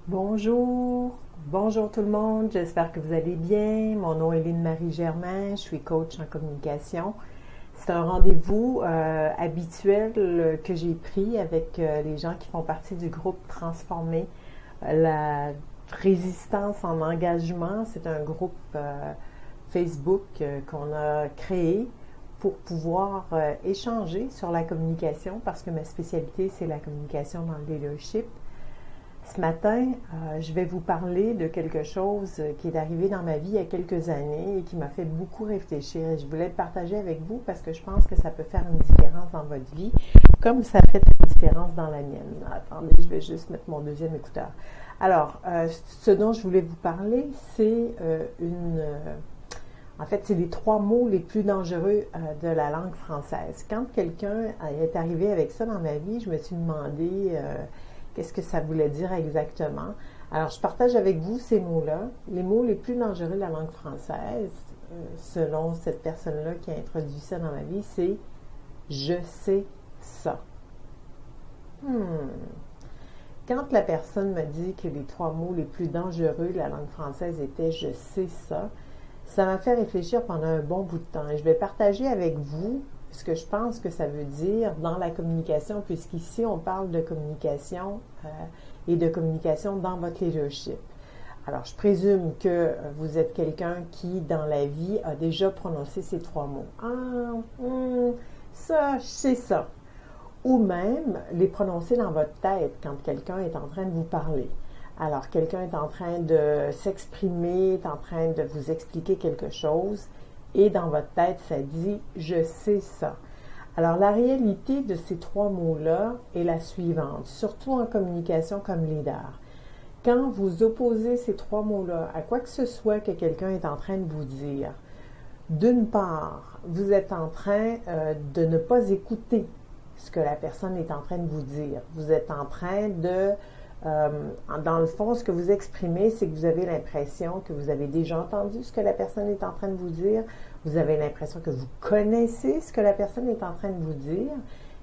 Bonjour tout le monde, j'espère que vous allez bien. Mon nom est Lynne Marie Germain, je suis coach en communication. C'est un rendez-vous habituel que j'ai pris avec les gens qui font partie du groupe Transformer la résistance en engagement. C'est un groupe Facebook qu'on a créé pour pouvoir échanger sur la communication parce que ma spécialité, c'est la communication dans le leadership. Ce matin, je vais vous parler de quelque chose qui est arrivé dans ma vie il y a quelques années et qui m'a fait beaucoup réfléchir. Et je voulais le partager avec vous parce que je pense que ça peut faire une différence dans votre vie, comme ça fait une différence dans la mienne. Attendez, je vais juste mettre mon deuxième écouteur. Alors, ce dont je voulais vous parler, c'est en fait, c'est les 3 mots les plus dangereux de la langue française. Quand quelqu'un est arrivé avec ça dans ma vie, je me suis demandé qu'est-ce que ça voulait dire exactement. Alors, je partage avec vous ces mots-là. Les mots les plus dangereux de la langue française, selon cette personne-là qui a introduit ça dans ma vie, c'est « je sais ça ». Quand la personne m'a dit que les 3 mots les plus dangereux de la langue française étaient « je sais ça », ça m'a fait réfléchir pendant un bon bout de temps. Et je vais partager avec vous ce que je pense que ça veut dire dans la communication, puisqu'ici, on parle de communication et de communication dans votre leadership. Alors, je présume que vous êtes quelqu'un qui, dans la vie, a déjà prononcé ces 3 mots. Ça, je sais ça. Ou même les prononcer dans votre tête quand quelqu'un est en train de vous parler. Alors, quelqu'un est en train de s'exprimer, est en train de vous expliquer quelque chose, et dans votre tête, ça dit « je sais ça ». Alors, la réalité de ces 3 mots-là est la suivante, surtout en communication comme leader. Quand vous opposez ces 3 mots-là à quoi que ce soit que quelqu'un est en train de vous dire, d'une part, vous êtes en train de ne pas écouter ce que la personne est en train de vous dire. Vous êtes en train de... dans le fond, ce que vous exprimez, c'est que vous avez l'impression que vous avez déjà entendu ce que la personne est en train de vous dire. Vous avez l'impression que vous connaissez ce que la personne est en train de vous dire.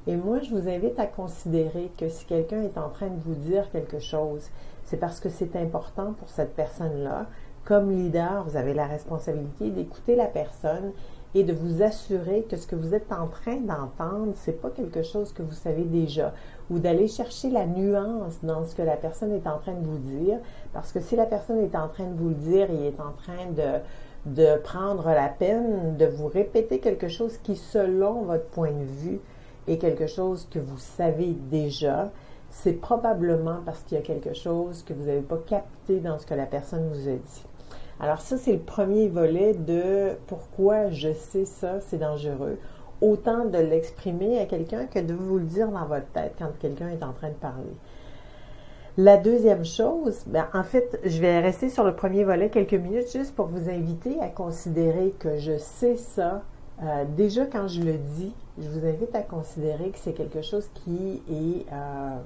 Et moi, je vous invite à considérer que si quelqu'un est en train de vous dire quelque chose, c'est parce que c'est important pour cette personne-là. Comme leader, vous avez la responsabilité d'écouter la personne et de vous assurer que ce que vous êtes en train d'entendre, c'est pas quelque chose que vous savez déjà, ou d'aller chercher la nuance dans ce que la personne est en train de vous dire, parce que si la personne est en train de vous le dire et est en train de prendre la peine de vous répéter quelque chose qui, selon votre point de vue, est quelque chose que vous savez déjà, c'est probablement parce qu'il y a quelque chose que vous n'avez pas capté dans ce que la personne vous a dit. Alors ça, c'est le premier volet de pourquoi je sais ça, c'est dangereux. Autant de l'exprimer à quelqu'un que de vous le dire dans votre tête quand quelqu'un est en train de parler. La deuxième chose, en fait, je vais rester sur le premier volet quelques minutes juste pour vous inviter à considérer que je sais ça. Déjà, quand je le dis, je vous invite à considérer que c'est quelque chose qui est un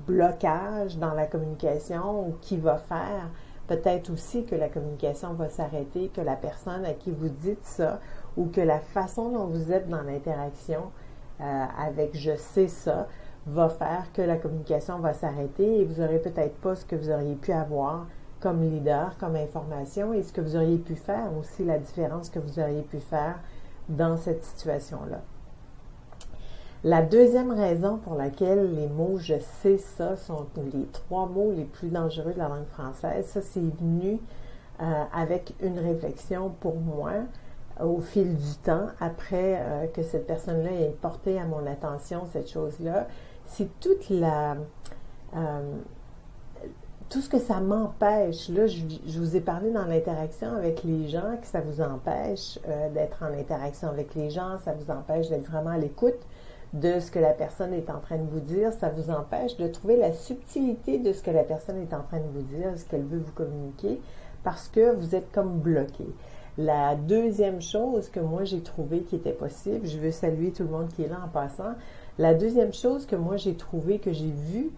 blocage dans la communication ou qui va faire peut-être aussi que la communication va s'arrêter, que la personne à qui vous dites ça ou que la façon dont vous êtes dans l'interaction avec « je sais ça » va faire que la communication va s'arrêter et vous n'aurez peut-être pas ce que vous auriez pu avoir comme leader, comme information et ce que vous auriez pu faire aussi, la différence que vous auriez pu faire dans cette situation-là. La deuxième raison pour laquelle les mots « je sais ça » sont les 3 mots les plus dangereux de la langue française, ça c'est venu avec une réflexion pour moi au fil du temps, après que cette personne-là ait porté à mon attention cette chose-là, c'est tout ce que ça m'empêche. Là, je vous ai parlé dans l'interaction avec les gens que ça vous empêche d'être en interaction avec les gens, ça vous empêche d'être vraiment à l'écoute de ce que la personne est en train de vous dire, ça vous empêche de trouver la subtilité de ce que la personne est en train de vous dire, ce qu'elle veut vous communiquer, parce que vous êtes comme bloqué. La deuxième chose que moi j'ai trouvé qui était possible, je veux saluer tout le monde qui est là en passant, la deuxième chose que moi j'ai trouvé, que j'ai vu,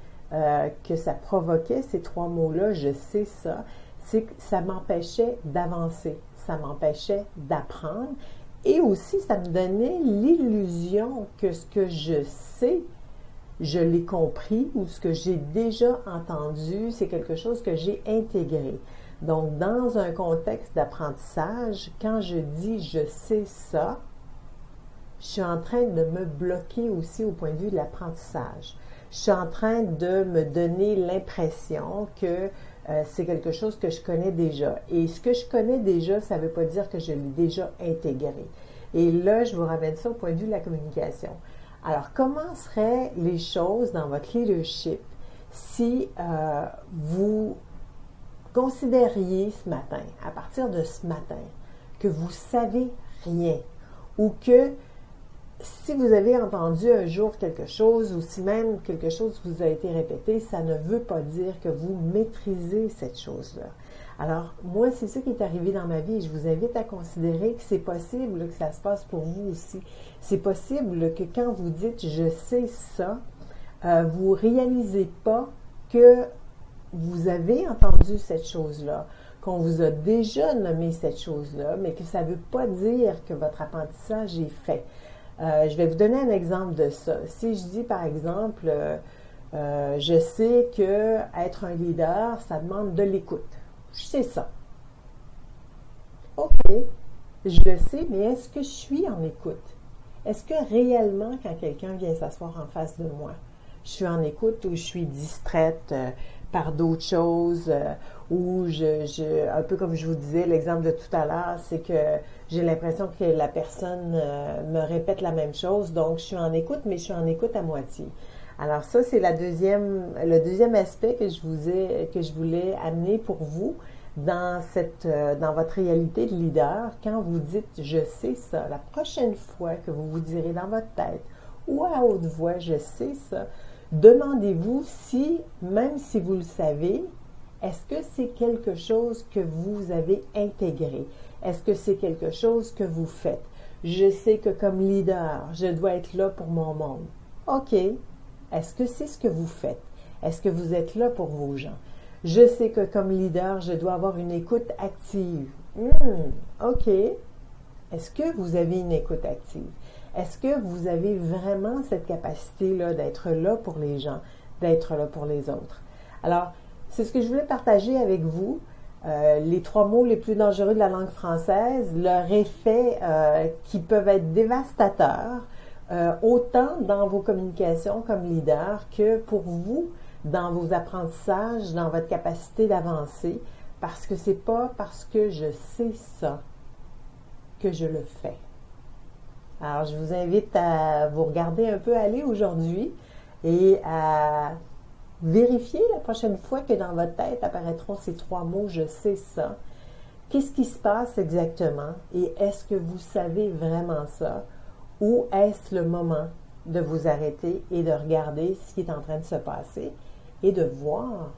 que ça provoquait ces 3 mots-là, je sais ça, c'est que ça m'empêchait d'avancer, ça m'empêchait d'apprendre et aussi ça me donnait l'illusion que ce que je sais je l'ai compris ou ce que j'ai déjà entendu, c'est quelque chose que j'ai intégré. Donc, dans un contexte d'apprentissage, quand je dis je sais ça, je suis en train de me bloquer aussi au point de vue de l'apprentissage. Je suis en train de me donner l'impression que c'est quelque chose que je connais déjà. Et ce que je connais déjà, ça ne veut pas dire que je l'ai déjà intégré. Et là, je vous ramène ça au point de vue de la communication. Alors, comment seraient les choses dans votre leadership si vous considériez ce matin, à partir de ce matin, que vous savez rien ou que si vous avez entendu un jour quelque chose ou si même quelque chose vous a été répété, ça ne veut pas dire que vous maîtrisez cette chose-là. Alors, moi, c'est ça qui est arrivé dans ma vie et je vous invite à considérer que c'est possible que ça se passe pour vous aussi. C'est possible que quand vous dites « je sais ça », vous ne réalisez pas que vous avez entendu cette chose-là, qu'on vous a déjà nommé cette chose-là, mais que ça ne veut pas dire que votre apprentissage est fait. Je vais vous donner un exemple de ça. Si je dis par exemple, je sais que être un leader, ça demande de l'écoute. Je sais ça. OK, je le sais, mais est-ce que je suis en écoute? Est-ce que réellement, quand quelqu'un vient s'asseoir en face de moi, je suis en écoute ou je suis distraite par d'autres choses ou un peu comme je vous disais, l'exemple de tout à l'heure, c'est que j'ai l'impression que la personne me répète la même chose, donc je suis en écoute, mais je suis en écoute à moitié. Alors ça, c'est le deuxième aspect que je voulais amener pour vous dans votre réalité de leader. Quand vous dites « je sais ça », la prochaine fois que vous vous direz dans votre tête ou à haute voix « je sais ça », demandez-vous si, même si vous le savez, est-ce que c'est quelque chose que vous avez intégré? Est-ce que c'est quelque chose que vous faites? Je sais que comme leader, je dois être là pour mon monde. OK. Est-ce que c'est ce que vous faites? Est-ce que vous êtes là pour vos gens? Je sais que comme leader, je dois avoir une écoute active. OK. Est-ce que vous avez une écoute active? Est-ce que vous avez vraiment cette capacité-là d'être là pour les gens, d'être là pour les autres? Alors, c'est ce que je voulais partager avec vous. Les 3 mots les plus dangereux de la langue française, leur effet qui peuvent être dévastateurs, autant dans vos communications comme leader que pour vous dans vos apprentissages, dans votre capacité d'avancer, parce que c'est pas parce que je sais ça que je le fais. Alors, je vous invite à vous regarder un peu aller aujourd'hui et à vérifier la prochaine fois que dans votre tête apparaîtront ces 3 mots « je sais ça ». Qu'est-ce qui se passe exactement et est-ce que vous savez vraiment ça ou est-ce le moment de vous arrêter et de regarder ce qui est en train de se passer et de voir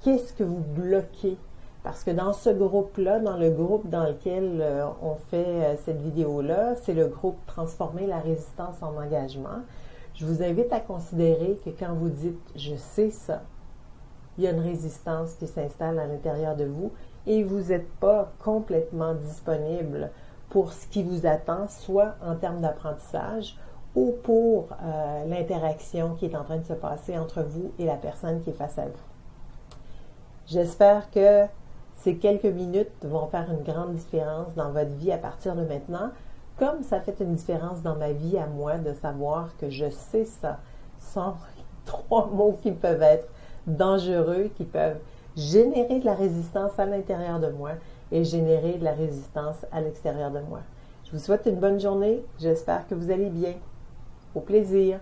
qu'est-ce que vous bloquez. Parce que dans ce groupe-là, dans le groupe dans lequel on fait cette vidéo-là, c'est le groupe Transformer la résistance en engagement. Je vous invite à considérer que quand vous dites « je sais ça », il y a une résistance qui s'installe à l'intérieur de vous et vous n'êtes pas complètement disponible pour ce qui vous attend, soit en termes d'apprentissage ou pour l'interaction qui est en train de se passer entre vous et la personne qui est face à vous. J'espère que ces quelques minutes vont faire une grande différence dans votre vie à partir de maintenant, comme ça fait une différence dans ma vie à moi de savoir que je sais ça. Ce sont 3 mots qui peuvent être dangereux, qui peuvent générer de la résistance à l'intérieur de moi et générer de la résistance à l'extérieur de moi. Je vous souhaite une bonne journée. J'espère que vous allez bien. Au plaisir.